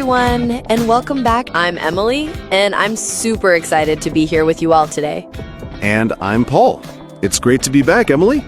everyone, and welcome back. I'm Emily, and I'm super excited to be here with you all today. And I'm Paul. It's great to be back, Emily.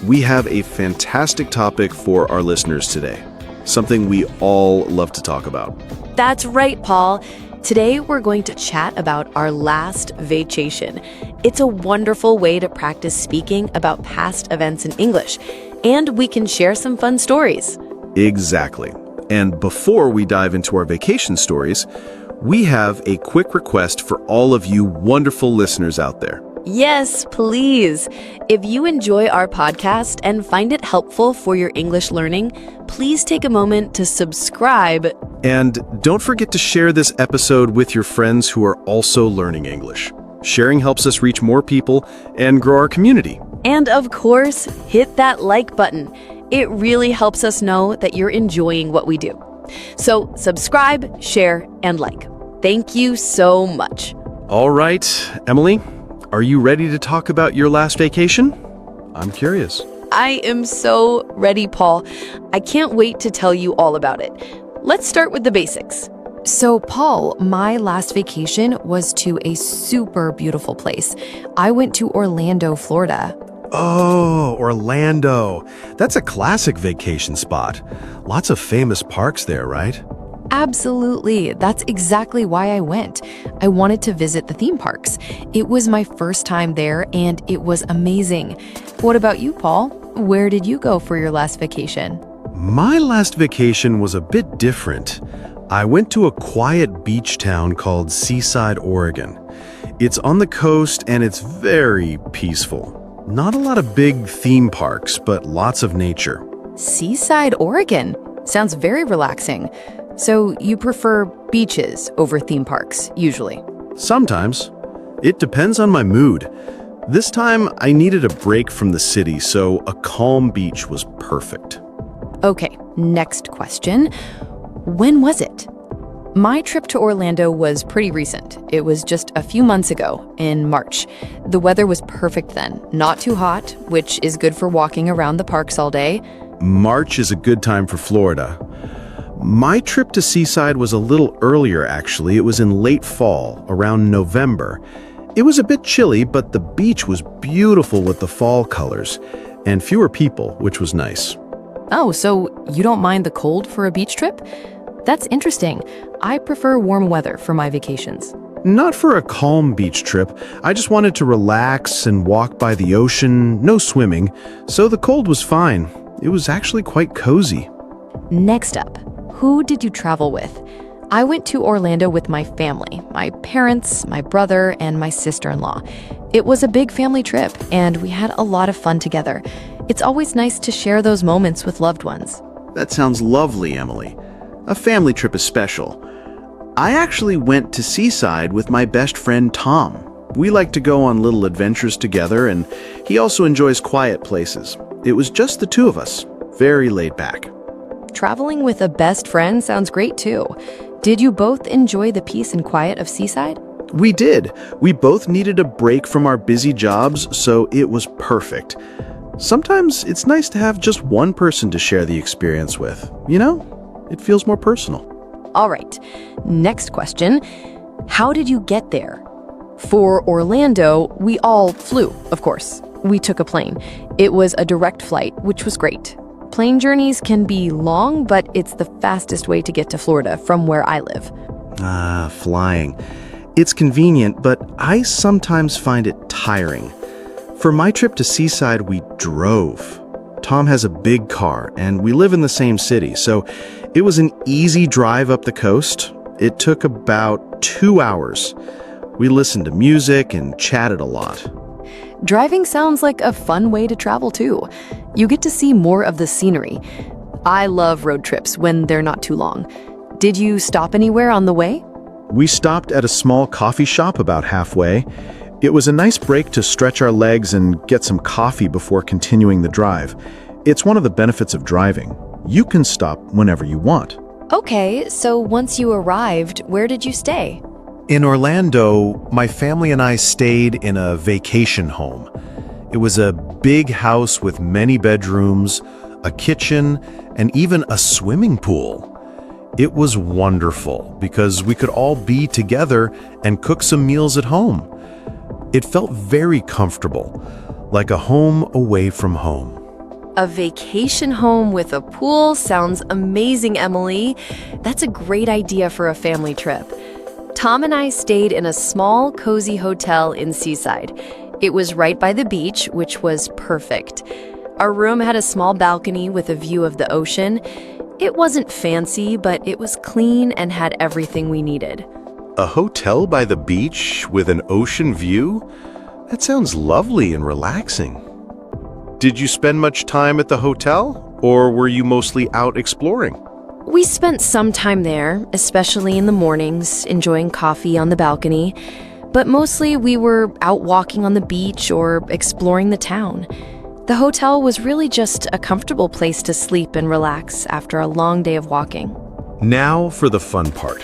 We have a fantastic topic for our listeners today, something we all love to talk about. That's right, Paul. Today, we're going to chat about our last vacation. It's a wonderful way to practice speaking about past events in English, and we can share some fun stories. Exactly. And before we dive into our vacation stories, we have a quick request for all of you wonderful listeners out there. Yes, please. If you enjoy our podcast and find it helpful for your English learning, please take a moment to subscribe. And don't forget to share this episode with your friends who are also learning English. Sharing helps us reach more people and grow our community. And of course, hit that like button. It really helps us know that you're enjoying what we do. So subscribe, share, and like. Thank you so much. All right, Emily, are you ready to talk about your last vacation? I'm curious. I am so ready, Paul. I can't wait to tell you all about it. Let's start with the basics. So, Paul, my last vacation was to a super beautiful place. I went to Orlando, Florida. Oh, Orlando. That's a classic vacation spot. Lots of famous parks there, right? Absolutely. That's exactly why I went. I wanted to visit the theme parks. It was my first time there, and it was amazing. What about you, Paul? Where did you go for your last vacation? My last vacation was a bit different. I went to a quiet beach town called Seaside, Oregon. It's on the coast, and it's very peaceful. Not a lot of big theme parks, but lots of nature. Seaside, Oregon. Sounds very relaxing. So you prefer beaches over theme parks, usually? Sometimes. It depends on my mood. This time, I needed a break from the city, so a calm beach was perfect. Okay, next question. When was it? My trip to Orlando was pretty recent. It was just a few months ago, in March. The weather was perfect then, not too hot, which is good for walking around the parks all day. March is a good time for Florida. My trip to Seaside was a little earlier, actually. It was in late fall, around November. It was a bit chilly, but the beach was beautiful with the fall colors, and fewer people, which was nice. Oh, so you don't mind the cold for a beach trip? That's interesting. I prefer warm weather for my vacations. Not for a calm beach trip. I just wanted to relax and walk by the ocean, no swimming, so the cold was fine. It was actually quite cozy. Next up, who did you travel with? I went to Orlando with my family, my parents, my brother, and my sister-in-law. It was a big family trip, and we had a lot of fun together. It's always nice to share those moments with loved ones. That sounds lovely, Emily. A family trip is special. I actually went to Seaside with my best friend Tom. We like to go on little adventures together, and he also enjoys quiet places. It was just the two of us, very laid back. Traveling with a best friend sounds great too. Did you both enjoy the peace and quiet of Seaside? We did. We both needed a break from our busy jobs, so it was perfect. Sometimes it's nice to have just one person to share the experience with. You know, it feels more personal. All right, next question. How did you get there? For Orlando, we all flew, of course. We took a plane. It was a direct flight, which was great. Plane journeys can be long, but it's the fastest way to get to Florida from where I live. Flying. It's convenient, but I sometimes find it tiring. For my trip to Seaside, we drove. Tom has a big car, and we live in the same city, so it was an easy drive up the coast. It took about 2 hours. We listened to music and chatted a lot. Driving sounds like a fun way to travel too. You get to see more of the scenery. I love road trips when they're not too long. Did you stop anywhere on the way? We stopped at a small coffee shop about halfway. It was a nice break to stretch our legs and get some coffee before continuing the drive. It's one of the benefits of driving. You can stop whenever you want. Okay, so once you arrived, where did you stay? In Orlando, my family and I stayed in a vacation home. It was a big house with many bedrooms, a kitchen, and even a swimming pool. It was wonderful because we could all be together and cook some meals at home. It felt very comfortable, like a home away from home. A vacation home with a pool sounds amazing, Emily. That's a great idea for a family trip. Tom and I stayed in a small, cozy hotel in Seaside. It was right by the beach, which was perfect. Our room had a small balcony with a view of the ocean. It wasn't fancy, but it was clean and had everything we needed. A hotel by the beach with an ocean view? That sounds lovely and relaxing. Did you spend much time at the hotel, or were you mostly out exploring? We spent some time there, especially in the mornings, enjoying coffee on the balcony. But mostly we were out walking on the beach or exploring the town. The hotel was really just a comfortable place to sleep and relax after a long day of walking. Now for the fun part.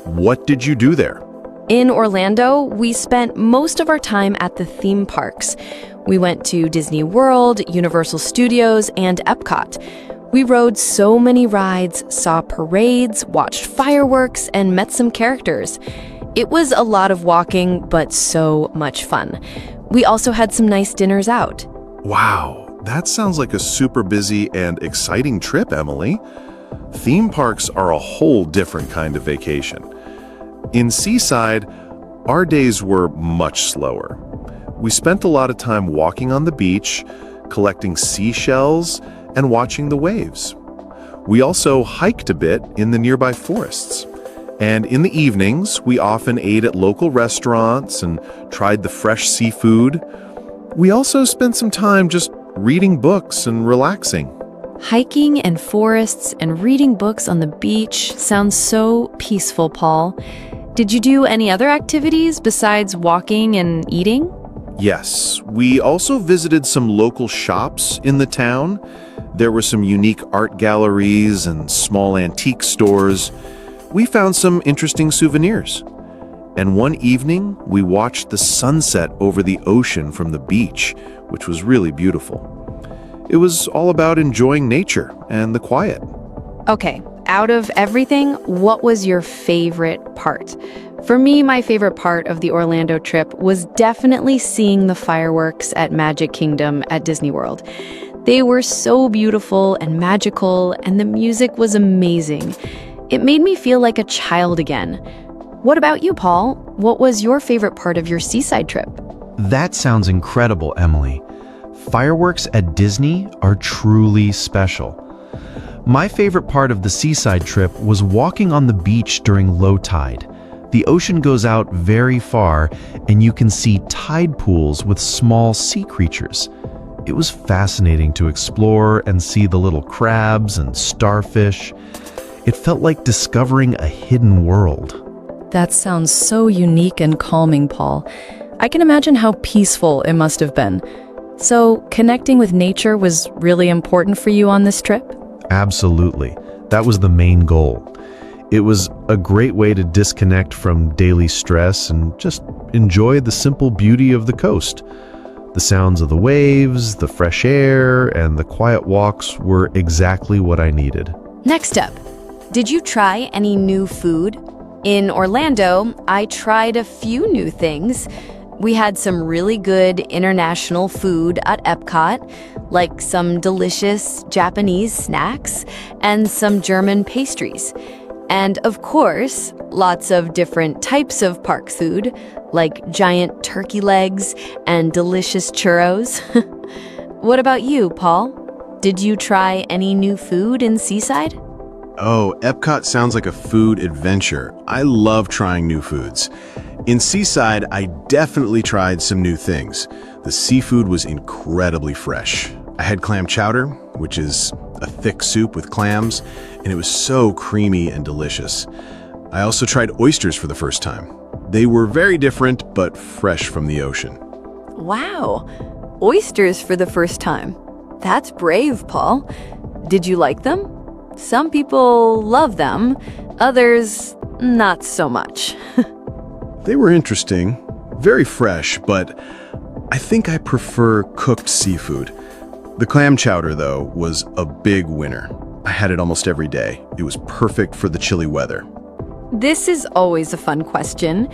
What did you do there? In Orlando, we spent most of our time at the theme parks. We went to Disney World, Universal Studios, and Epcot. We rode so many rides, saw parades, watched fireworks, and met some characters. It was a lot of walking, but so much fun. We also had some nice dinners out. Wow, that sounds like a super busy and exciting trip, Emily. Theme parks are a whole different kind of vacation. In Seaside, our days were much slower. We spent a lot of time walking on the beach, collecting seashells, and watching the waves. We also hiked a bit in the nearby forests. And in the evenings, we often ate at local restaurants and tried the fresh seafood. We also spent some time just reading books and relaxing. Hiking and forests and reading books on the beach sounds so peaceful, Paul. Did you do any other activities besides walking and eating? Yes, we also visited some local shops in the town. There were some unique art galleries and small antique stores. We found some interesting souvenirs. And one evening, we watched the sunset over the ocean from the beach, which was really beautiful. It was all about enjoying nature and the quiet. Okay, out of everything, what was your favorite part? For me, my favorite part of the Orlando trip was definitely seeing the fireworks at Magic Kingdom at Disney World. They were so beautiful and magical, and the music was amazing. It made me feel like a child again. What about you, Paul? What was your favorite part of your Seaside trip? That sounds incredible, Emily. Fireworks at Disney are truly special. My favorite part of the Seaside trip was walking on the beach during low tide. The ocean goes out very far, and you can see tide pools with small sea creatures. It was fascinating to explore and see the little crabs and starfish. It felt like discovering a hidden world. That sounds so unique and calming, Paul. I can imagine how peaceful it must have been. So, connecting with nature was really important for you on this trip? Absolutely. That was the main goal. It was a great way to disconnect from daily stress and just enjoy the simple beauty of the coast. The sounds of the waves, the fresh air, and the quiet walks were exactly what I needed. Next up, did you try any new food? In Orlando, I tried a few new things. We had some really good international food at Epcot, like some delicious Japanese snacks and some German pastries. And of course, lots of different types of park food, like giant turkey legs and delicious churros. What about you, Paul? Did you try any new food in Seaside? Oh, Epcot sounds like a food adventure. I love trying new foods. In Seaside, I definitely tried some new things. The seafood was incredibly fresh. I had clam chowder, which is a thick soup with clams, and it was so creamy and delicious. I also tried oysters for the first time. They were very different, but fresh from the ocean. Wow, oysters for the first time. That's brave, Paul. Did you like them? Some people love them, others not so much. They were interesting, very fresh, but I think I prefer cooked seafood. The clam chowder, though, was a big winner. I had it almost every day. It was perfect for the chilly weather. This is always a fun question.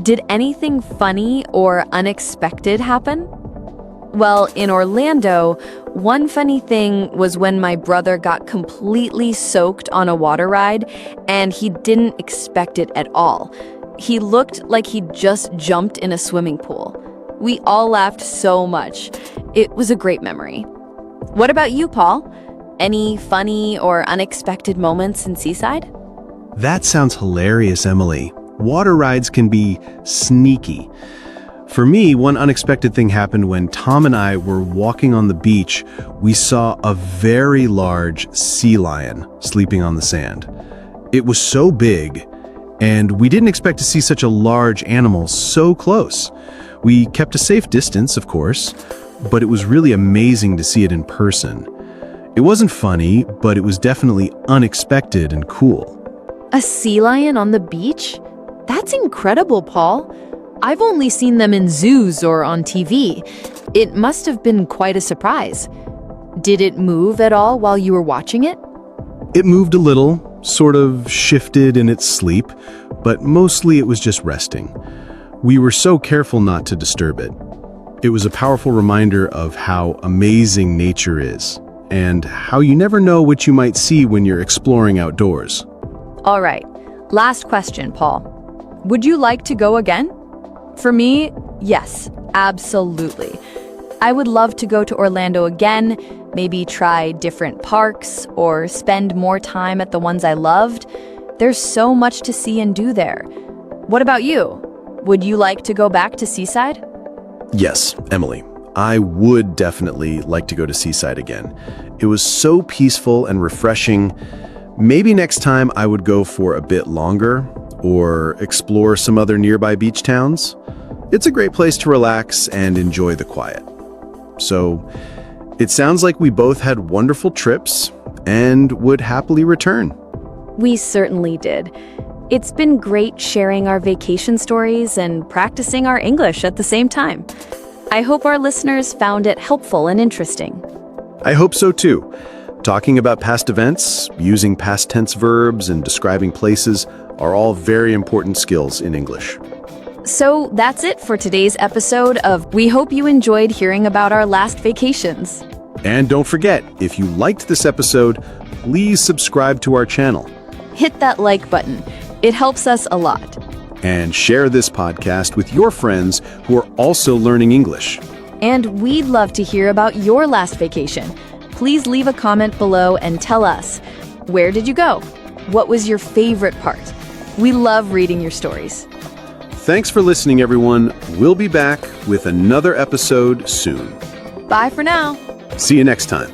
Did anything funny or unexpected happen? Well, in Orlando, one funny thing was when my brother got completely soaked on a water ride, and he didn't expect it at all. He looked like he'd just jumped in a swimming pool. We all laughed so much. It was a great memory. What about you, Paul? Any funny or unexpected moments in Seaside? That sounds hilarious, Emily. Water rides can be sneaky. For me, one unexpected thing happened when Tom and I were walking on the beach. We saw a very large sea lion sleeping on the sand. It was so big, and we didn't expect to see such a large animal so close. We kept a safe distance, of course, but it was really amazing to see it in person. It wasn't funny, but it was definitely unexpected and cool. A sea lion on the beach? That's incredible, Paul. I've only seen them in zoos or on TV. It must have been quite a surprise. Did it move at all while you were watching it? It moved a little, sort of shifted in its sleep, but mostly it was just resting. We were so careful not to disturb it. It was a powerful reminder of how amazing nature is, and how you never know what you might see when you're exploring outdoors. All right, last question, Paul. Would you like to go again? For me, yes, absolutely. I would love to go to Orlando again, maybe try different parks or spend more time at the ones I loved. There's so much to see and do there. What about you? Would you like to go back to Seaside? Yes, Emily, I would definitely like to go to Seaside again. It was so peaceful and refreshing. Maybe next time I would go for a bit longer or explore some other nearby beach towns. It's a great place to relax and enjoy the quiet. So, it sounds like we both had wonderful trips and would happily return. We certainly did. It's been great sharing our vacation stories and practicing our English at the same time. I hope our listeners found it helpful and interesting. I hope so too. Talking about past events, using past tense verbs, and describing places are all very important skills in English. So that's it for today's episode of We Hope You Enjoyed Hearing About Our Last Vacations. And don't forget, if you liked this episode, please subscribe to our channel. Hit that like button. It helps us a lot. And share this podcast with your friends who are also learning English. And we'd love to hear about your last vacation. Please leave a comment below and tell us, where did you go? What was your favorite part? We love reading your stories. Thanks for listening, everyone. We'll be back with another episode soon. Bye for now. See you next time.